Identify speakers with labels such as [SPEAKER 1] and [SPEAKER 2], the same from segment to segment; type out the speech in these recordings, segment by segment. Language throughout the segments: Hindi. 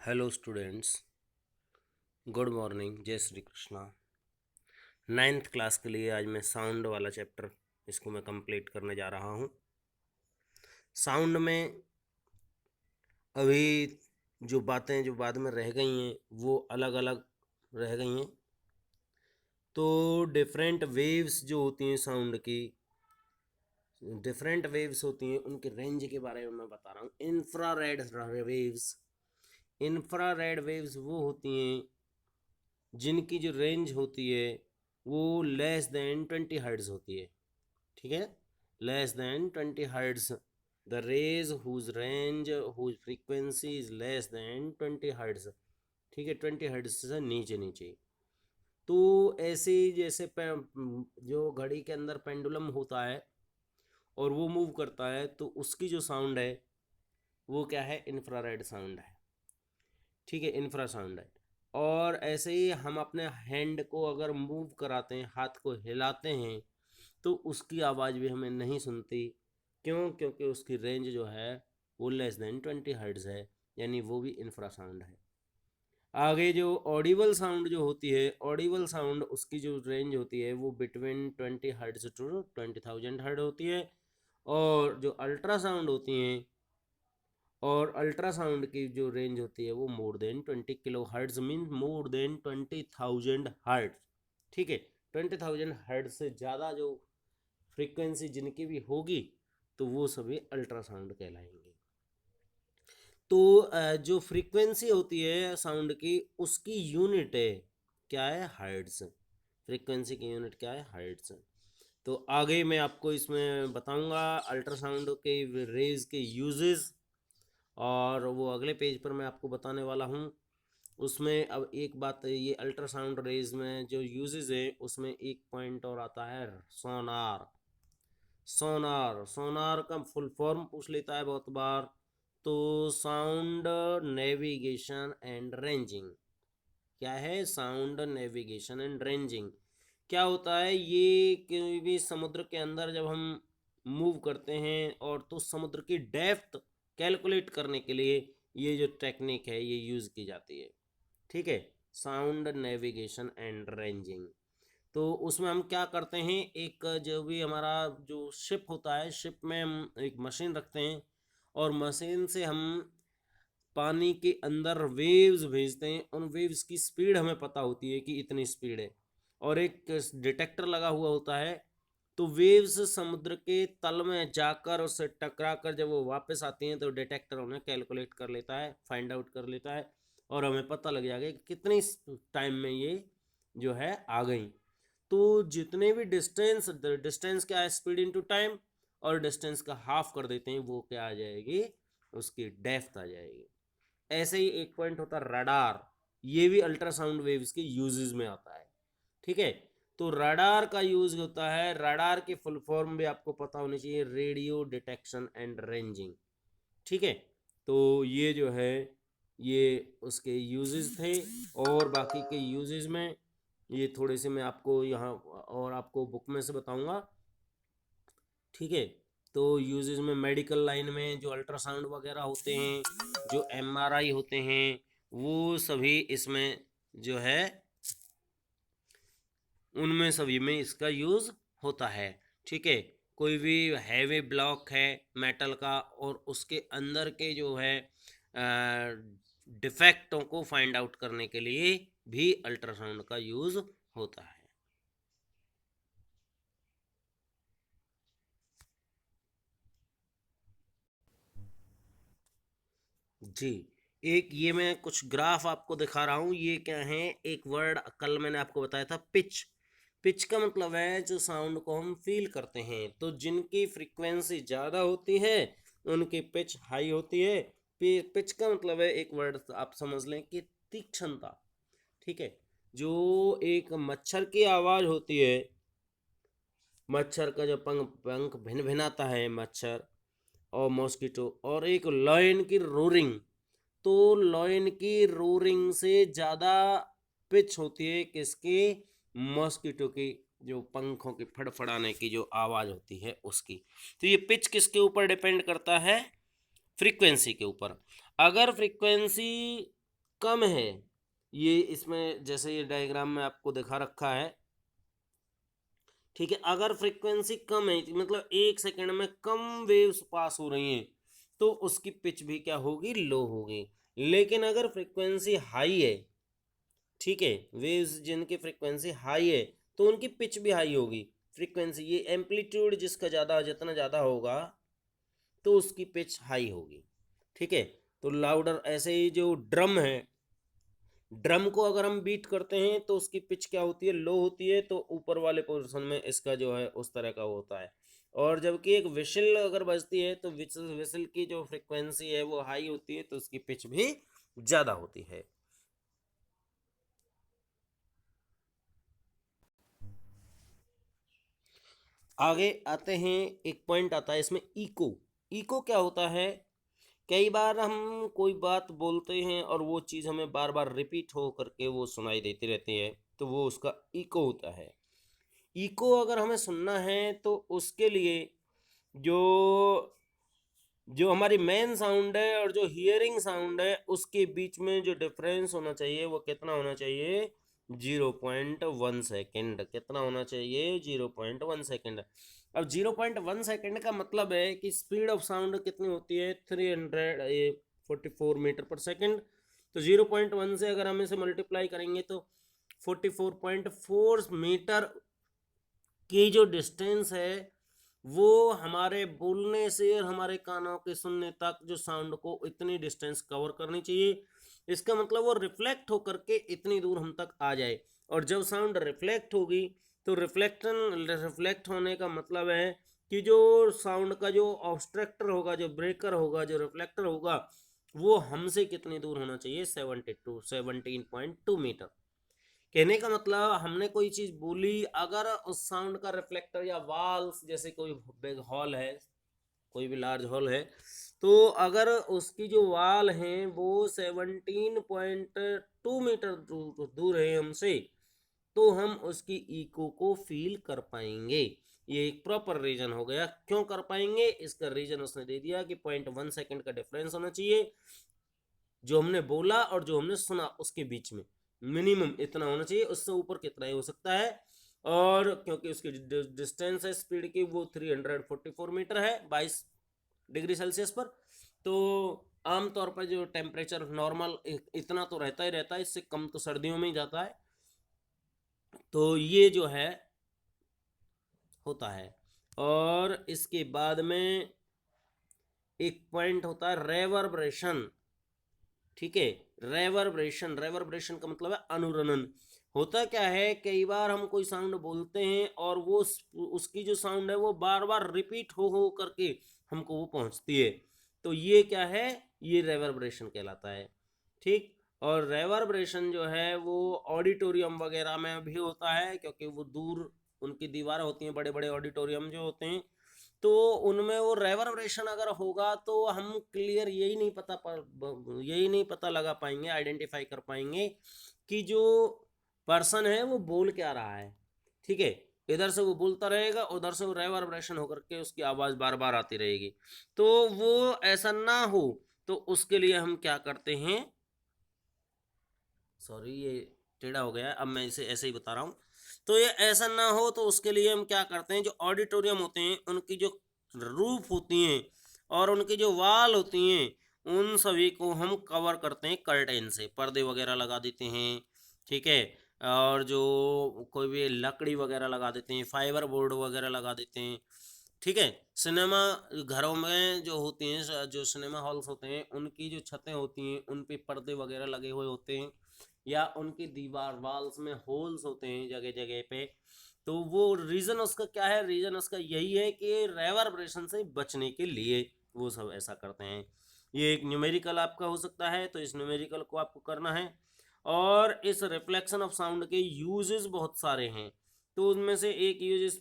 [SPEAKER 1] हेलो स्टूडेंट्स, गुड मॉर्निंग, जय श्री कृष्णा। 9th क्लास के लिए आज मैं साउंड वाला चैप्टर इसको मैं कंप्लीट करने जा रहा हूँ। साउंड में अभी जो बातें जो बाद में रह गई हैं वो अलग अलग रह गई हैं। तो डिफरेंट वेव्स जो होती हैं साउंड की, डिफरेंट वेव्स होती हैं, उनके रेंज के बारे में मैं बता रहा हूँ। इंफ्रारेड वेव्स वो होती हैं जिनकी जो रेंज होती है वो लेस देन 20 हर्ट्ज होती है। ठीक है, less than 20 hertz. The range whose range whose frequency is less than 20 hertz. ठीक है, 20 हर्ट्ज से नीचे नीचे। तो ऐसे ही जैसे जो घड़ी के अंदर पेंडुलम होता है और वो मूव करता है, तो उसकी जो साउंड है वो क्या है, इंफ्रारेड साउंड है। ठीक है, इंफ्रा साउंड है। और ऐसे ही हम अपने हैंड को अगर मूव कराते हैं, हाथ को हिलाते हैं, तो उसकी आवाज़ भी हमें नहीं सुनती। क्यों? क्योंकि उसकी रेंज जो है वो लेस देन 20 हर्ट्ज है, यानी वो भी इंफ्रा साउंड है। आगे जो ऑडिबल साउंड जो होती है, ऑडिबल साउंड उसकी जो रेंज होती है वो बिटवीन 20 हर्ट्ज टू 20,000 हर्ट्ज होती है। और जो अल्ट्रासाउंड होती हैं, और अल्ट्रासाउंड की जो रेंज होती है वो more than 20 kHz, mean more than 20,000 hertz. ठीक है, 20,000 हर्ट्ज से ज़्यादा जो फ्रीक्वेंसी जिनकी भी होगी तो वो सभी अल्ट्रासाउंड कहलाएंगे। तो जो फ्रीक्वेंसी होती है साउंड की, उसकी यूनिट है क्या है, हर्ट्ज। फ्रीक्वेंसी की यूनिट क्या है, हर्ट्ज। तो आगे मैं आपको इसमें बताऊंगा अल्ट्रासाउंड के रेज के यूजेस, और वो अगले पेज पर मैं आपको बताने वाला हूँ। उसमें अब एक बात, ये अल्ट्रासाउंड रेज में जो यूजेस है उसमें एक पॉइंट और आता है, सोनार। सोनार सोनार का फुल फॉर्म पूछ लेता है बहुत बार। तो साउंड नेविगेशन एंड रेंजिंग। क्या है, साउंड नेविगेशन एंड रेंजिंग। क्या होता है ये, कि भी समुद्र के अंदर जब हम मूव करते हैं, और तो समुद्र की डेप्थ कैलकुलेट करने के लिए ये जो टेक्निक है ये यूज़ की जाती है। ठीक है, साउंड नेविगेशन एंड रेंजिंग। तो उसमें हम क्या करते हैं, एक जो भी हमारा जो शिप होता है, शिप में हम एक मशीन रखते हैं, और मशीन से हम पानी के अंदर वेव्स भेजते हैं। उन वेव्स की स्पीड हमें पता होती है कि इतनी स्पीड है, और एक डिटेक्टर लगा हुआ होता है। तो वेव्स समुद्र के तल में जाकर उससे टकरा कर जब वो वापस आती हैं तो डिटेक्टर उन्हें कैलकुलेट कर लेता है, फाइंड आउट कर लेता है, और हमें पता लग जाएगा कि कितनी टाइम में ये जो है आ गई। तो जितने भी डिस्टेंस, डिस्टेंस क्या है, स्पीड इनटू टाइम, और डिस्टेंस का हाफ कर देते हैं, वो क्या आ जाएगी, उसकी डेप्थ आ जाएगी। ऐसे ही एक पॉइंट होता है रडार। ये भी अल्ट्रासाउंड वेव्स के यूजेस में आता है। ठीक है, तो रडार का यूज होता है, रडार की फुल फॉर्म भी आपको पता होनी चाहिए, रेडियो डिटेक्शन एंड रेंजिंग। ठीक है, तो ये जो है ये उसके यूजेस थे। और बाकी के यूजेस में ये थोड़े से मैं आपको यहाँ और आपको बुक में से बताऊंगा। ठीक है, तो यूजेस में मेडिकल लाइन में जो अल्ट्रासाउंड वगैरह होते हैं, जो एमआरआई होते हैं, वो सभी इसमें जो है, उनमें सभी में इसका यूज़ होता है। ठीक है, कोई भी हैवी ब्लॉक है मेटल का, और उसके अंदर के जो है डिफेक्टों को फाइंड आउट करने के लिए भी अल्ट्रासाउंड का यूज़ होता है। जी, एक ये मैं कुछ ग्राफ आपको दिखा रहा हूँ। ये क्या है, एक वर्ड कल मैंने आपको बताया था, पिच। पिच का मतलब है जो साउंड को हम फील करते हैं। तो जिनकी फ्रीक्वेंसी ज़्यादा होती है उनकी पिच हाई होती है। पिच का मतलब है, एक वर्ड आप समझ लें कि तीक्ष्णता। ठीक है, जो एक मच्छर की आवाज़ होती है, मच्छर का जो पंख पंख भिन भिनाता है मच्छर और मॉस्किटो, और एक लॉयन की रोरिंग। तो लॉयन की रोरिंग से ज़्यादा पिच होती है किसकी, मॉस्किटो की, जो पंखों की फड़फड़ाने की जो आवाज़ होती है उसकी। तो ये पिच किसके ऊपर डिपेंड करता है, फ्रीक्वेंसी के ऊपर। अगर फ्रीक्वेंसी कम है, ये इसमें जैसे ये डायग्राम में आपको दिखा रखा है, ठीक है, अगर फ्रीक्वेंसी कम है मतलब 1 सेकंड में कम वेव्स पास हो रही हैं तो उसकी पिच भी क्या होगी, लो होगी। लेकिन अगर फ्रीक्वेंसी हाई है, ठीक है, वेव्स जिनकी फ्रीक्वेंसी हाई है तो उनकी पिच भी हाई होगी। फ्रीक्वेंसी ये एम्पलीट्यूड जिसका ज़्यादा जितना ज़्यादा होगा तो उसकी पिच हाई होगी, ठीक है। तो लाउडर, ऐसे ही जो ड्रम है, ड्रम को अगर हम बीट करते हैं तो उसकी पिच क्या होती है, लो होती है, तो ऊपर वाले पोर्शन में इसका जो है उस तरह का होता है। और जबकि एक विशल अगर बजती है तो विशल की जो फ्रीक्वेंसी है वो हाई होती है तो उसकी पिच भी ज़्यादा होती है। आगे आते हैं, एक पॉइंट आता है इसमें, इको। इको क्या होता है, कई बार हम कोई बात बोलते हैं और वो चीज़ हमें बार बार रिपीट हो करके वो सुनाई देती रहती है तो वो उसका इको होता है। इको अगर हमें सुनना है तो उसके लिए जो जो हमारी मेन साउंड है और जो हियरिंग साउंड है उसके बीच में जो डिफरेंस होना चाहिए वो कितना होना चाहिए, 0.1 सेकेंड। कितना होना चाहिए, 0.1 सेकेंड। अब 0.1 सेकेंड का मतलब है कि स्पीड ऑफ साउंड कितनी होती है, 344 मीटर पर सेकेंड। तो 0.1 से अगर हम इसे मल्टीप्लाई करेंगे तो 44.4 मीटर की जो डिस्टेंस है वो हमारे बोलने से और हमारे कानों के सुनने तक जो साउंड को इतनी डिस्टेंस कवर करनी चाहिए। इसका मतलब वो रिफ्लेक्ट होकर के इतनी दूर हम तक आ जाए। और जब साउंड रिफ्लेक्ट होगी तो रिफ्लेक्ट होने का मतलब है कि जो साउंड का जो ऑब्स्ट्रक्टर होगा, जो ब्रेकर होगा, जो रिफ्लेक्टर होगा, वो हमसे कितनी दूर होना चाहिए, 17.2 मीटर। कहने का मतलब हमने कोई चीज बोली, अगर उस साउंड का रिफ्लेक्टर या वाल्स, जैसे कोई बिग हॉल है, कोई भी लार्ज हॉल है, तो अगर उसकी जो वाल हैं वो 17.2 मीटर दूर है हमसे तो हम उसकी इको को फील कर पाएंगे। ये एक प्रॉपर रीजन हो गया। क्यों कर पाएंगे, इसका रीजन उसने दे दिया कि 0.1 सेकेंड का डिफरेंस होना चाहिए जो हमने बोला और जो हमने सुना उसके बीच में, मिनिमम इतना होना चाहिए, उससे ऊपर कितना ही हो सकता है। और क्योंकि उसकी डिस्टेंस है स्पीड की वो 344 मीटर है 22 डिग्री सेल्सियस पर, तो आमतौर पर जो टेम्परेचर नॉर्मल इतना तो रहता ही रहता है, इससे कम तो सर्दियों में ही जाता है। तो ये जो है होता है। और इसके बाद में एक पॉइंट होता है रेवर्बरेशन, ठीक है। रेवर्बरेशन का मतलब है अनुरणन। होता क्या है, कई बार हम कोई साउंड बोलते हैं और वो उसकी जो साउंड है वो बार बार रिपीट हो करके हमको वो पहुंचती है, तो ये क्या है, ये रेवर्बरेशन कहलाता है, ठीक। और रेवर्बरेशन जो है वो ऑडिटोरियम वगैरह में भी होता है, क्योंकि वो दूर उनकी दीवार होती हैं, बड़े बड़े ऑडिटोरियम जो होते हैं, तो उनमें वो रेवर्बरेशन अगर होगा तो हम क्लियर यही नहीं पता लगा पाएंगे, आइडेंटिफाई कर पाएंगे कि जो पर्सन है वो बोल क्या रहा है, ठीक है। इधर से वो बोलता रहेगा, उधर से वो रेवर्बरेशन होकर के उसकी आवाज़ बार बार आती रहेगी। तो वो ऐसा ना हो तो उसके लिए हम क्या करते हैं, सॉरी ये टेढ़ा हो गया है, अब मैं इसे ऐसे ही बता रहा हूँ। तो ये ऐसा ना हो तो उसके लिए हम क्या करते हैं, जो ऑडिटोरियम होते हैं उनकी जो रूफ होती हैं और उनकी जो वाल होती हैं उन सभी को हम कवर करते हैं कर्टेन से, पर्दे वगैरह लगा देते हैं, ठीक है। और जो कोई भी लकड़ी वगैरह लगा देते हैं, फाइबर बोर्ड वगैरह लगा देते हैं, ठीक है। सिनेमा घरों में जो होती हैं, जो सिनेमा हॉल्स होते हैं उनकी जो छतें होती हैं उन पे पर्दे वगैरह लगे हुए होते हैं, या उनकी दीवार वाल्स में होल्स होते हैं जगह जगह पे। तो वो रीज़न उसका क्या है, रीज़न उसका यही है कि रेवर्बरेशन से बचने के लिए वो सब ऐसा करते हैं। ये एक न्यूमेरिकल आपका हो सकता है, तो इस न्यूमेरिकल को आपको करना है। और इस रिफ्लेक्शन ऑफ साउंड के यूजेस बहुत सारे हैं, तो उनमें से एक यूज उस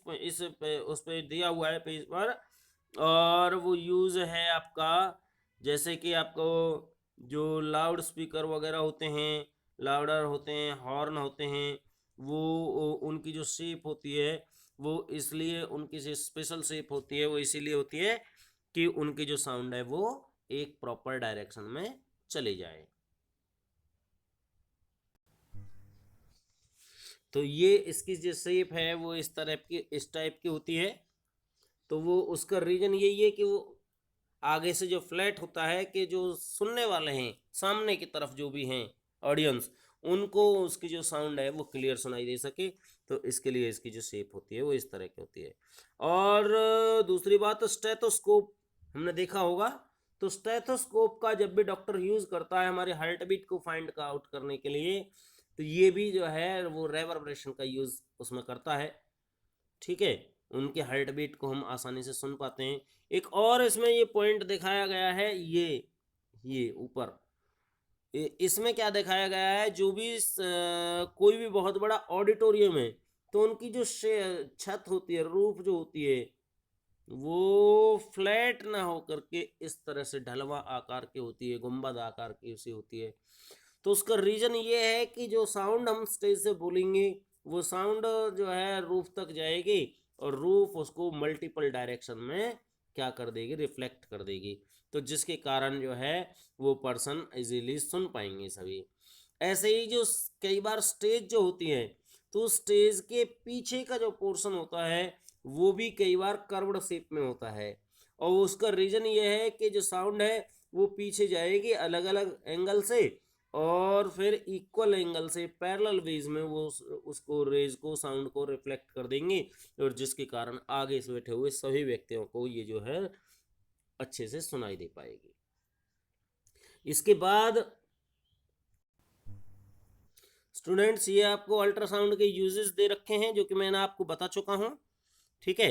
[SPEAKER 1] पे दिया हुआ है पेज पर। और वो यूज़ है आपका, जैसे कि आपको जो लाउड स्पीकर वगैरह होते हैं, लाउडर होते हैं, हॉर्न होते हैं, वो उनकी जो शेप होती है वो इसलिए उनकी जो स्पेशल शेप होती है वो इसीलिए होती है कि उनकी जो साउंड है वो एक प्रॉपर डायरेक्शन में चली जाए। तो ये इसकी जो शेप है वो इस टाइप की होती है। तो वो उसका रीजन यही है कि वो आगे से जो फ्लैट होता है कि जो सुनने वाले हैं सामने की तरफ जो भी हैं ऑडियंस, उनको उसकी जो साउंड है वो क्लियर सुनाई दे सके। तो इसके लिए इसकी जो शेप होती है वो इस तरह की होती है। और दूसरी बात, स्टेथोस्कोप हमने देखा होगा। तो स्टेथोस्कोप का जब भी डॉक्टर यूज करता है हमारे हार्ट बीट को फाइंड का आउट करने के लिए, तो ये भी जो है वो रेवर्बरेशन का यूज उसमें करता है। ठीक है, उनके हार्ट बीट को हम आसानी से सुन पाते हैं। एक और इसमें ये पॉइंट दिखाया गया है, ये ऊपर इसमें क्या दिखाया गया है, जो भी कोई भी बहुत बड़ा ऑडिटोरियम है तो उनकी जो छत होती है, रूफ जो होती है, वो फ्लैट ना हो करके इस तरह से ढलवा आकार की होती है, गुंबद आकार की उसी होती है। तो उसका रीजन ये है कि जो साउंड हम स्टेज से बोलेंगे वो साउंड जो है रूफ तक जाएगी और रूफ उसको मल्टीपल डायरेक्शन में क्या कर देगी, रिफ्लेक्ट कर देगी। तो जिसके कारण जो है वो पर्सन इजीली सुन पाएंगे सभी। ऐसे ही जो कई बार स्टेज जो होती है, तो स्टेज के पीछे का जो पोर्शन होता है वो भी कई बार कर्व्ड शेप में होता है। और उसका रीजन ये है कि जो साउंड है वो पीछे जाएगी अलग अलग एंगल से, और फिर इक्वल एंगल से पैरेलल वेज में वो उसको रेज को साउंड को रिफ्लेक्ट कर देंगे, और जिसके कारण आगे से बैठे हुए सभी व्यक्तियों को ये जो है अच्छे से सुनाई दे पाएगी। इसके बाद स्टूडेंट्स, ये आपको अल्ट्रासाउंड के यूजेस दे रखे हैं जो कि मैंने आपको बता चुका हूं। ठीक है,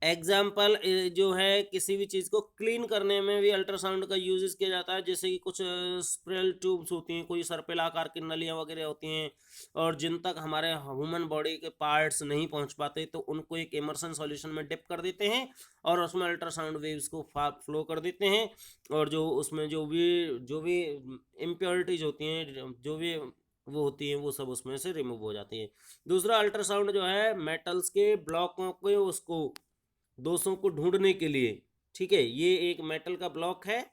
[SPEAKER 1] एग्जाम्पल जो है किसी भी चीज़ को क्लीन करने में भी अल्ट्रासाउंड का यूजेस किया जाता है। जैसे कि कुछ स्प्रेल ट्यूब्स होती हैं, कोई सर्पिल आकार की नलियाँ वगैरह होती हैं, और जिन तक हमारे ह्यूमन बॉडी के पार्ट्स नहीं पहुंच पाते तो उनको एक इमर्सन सॉल्यूशन में डिप कर देते हैं और उसमें अल्ट्रासाउंड वेव्स को फ्लो कर देते हैं, और जो उसमें जो भी इम्प्योरिटीज होती हैं, जो भी वो होती हैं, वो सब उसमें से रिमूव हो जाती हैं। दूसरा, अल्ट्रासाउंड जो है मेटल्स के ब्लॉकों को उसको दोषों को ढूंढने के लिए, ठीक है, ये एक मेटल का ब्लॉक है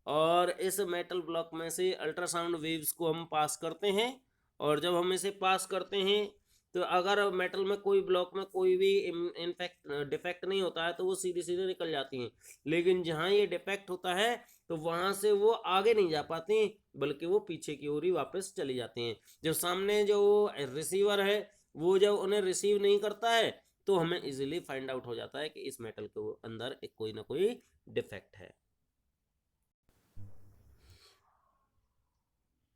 [SPEAKER 1] और इस मेटल ब्लॉक में से अल्ट्रासाउंड वेव्स को हम पास करते हैं, और जब हम इसे पास करते हैं तो अगर मेटल में कोई ब्लॉक में कोई भी इनफेक्ट डिफेक्ट नहीं होता है तो वो सीधे सीधे निकल जाती हैं। लेकिन जहाँ ये डिफेक्ट होता है तो वहाँ से वो आगे नहीं जा पाती, बल्कि वो पीछे की ओर ही वापस चली जाती हैं। जब सामने जो रिसीवर है वो जब उन्हें रिसीव नहीं करता है तो हमें इजीली फाइंड आउट हो जाता है कि इस मेटल के अंदर एक कोई ना कोई डिफेक्ट है।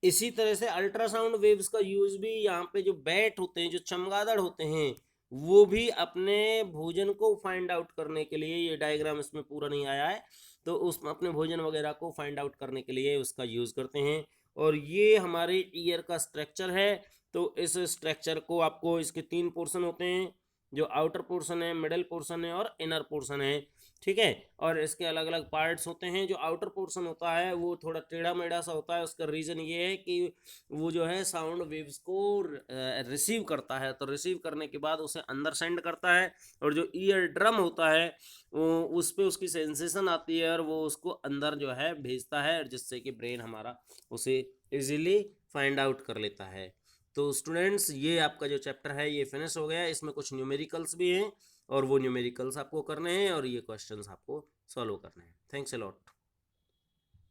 [SPEAKER 1] इसी तरह से अल्ट्रासाउंड वेव्स का यूज भी यहाँ पे जो बैट होते हैं, जो चमगादड़ होते हैं, वो भी अपने भोजन को फाइंड आउट करने के लिए, ये डायग्राम इसमें पूरा नहीं आया है, तो उस अपने भोजन वगैरह को फाइंड आउट करने के लिए उसका यूज करते हैं। और ये हमारे ईयर का स्ट्रक्चर है। तो इस स्ट्रक्चर को आपको, इसके 3 पोर्शन होते हैं, जो आउटर पोर्शन है, मिडल पोर्शन है और इनर पोर्शन है। ठीक है, और इसके अलग अलग पार्ट्स होते हैं। जो आउटर पोर्शन होता है वो थोड़ा टेढ़ा मेढ़ा सा होता है। उसका रीज़न ये है कि वो जो है साउंड वेव्स को रिसीव करता है, तो रिसीव करने के बाद उसे अंदर सेंड करता है, और जो ईयर ड्रम होता है वो उस पर उसकी सेंसेशन आती है और वो उसको अंदर जो है भेजता है, जिससे कि ब्रेन हमारा उसे इजीली फाइंड आउट कर लेता है। तो स्टूडेंट्स, ये आपका जो चैप्टर है ये फिनिश हो गया है। इसमें कुछ न्यूमेरिकल्स भी हैं और वो न्यूमेरिकल्स आपको करने हैं और ये क्वेश्चंस आपको सॉल्व करने हैं। Thanks a lot.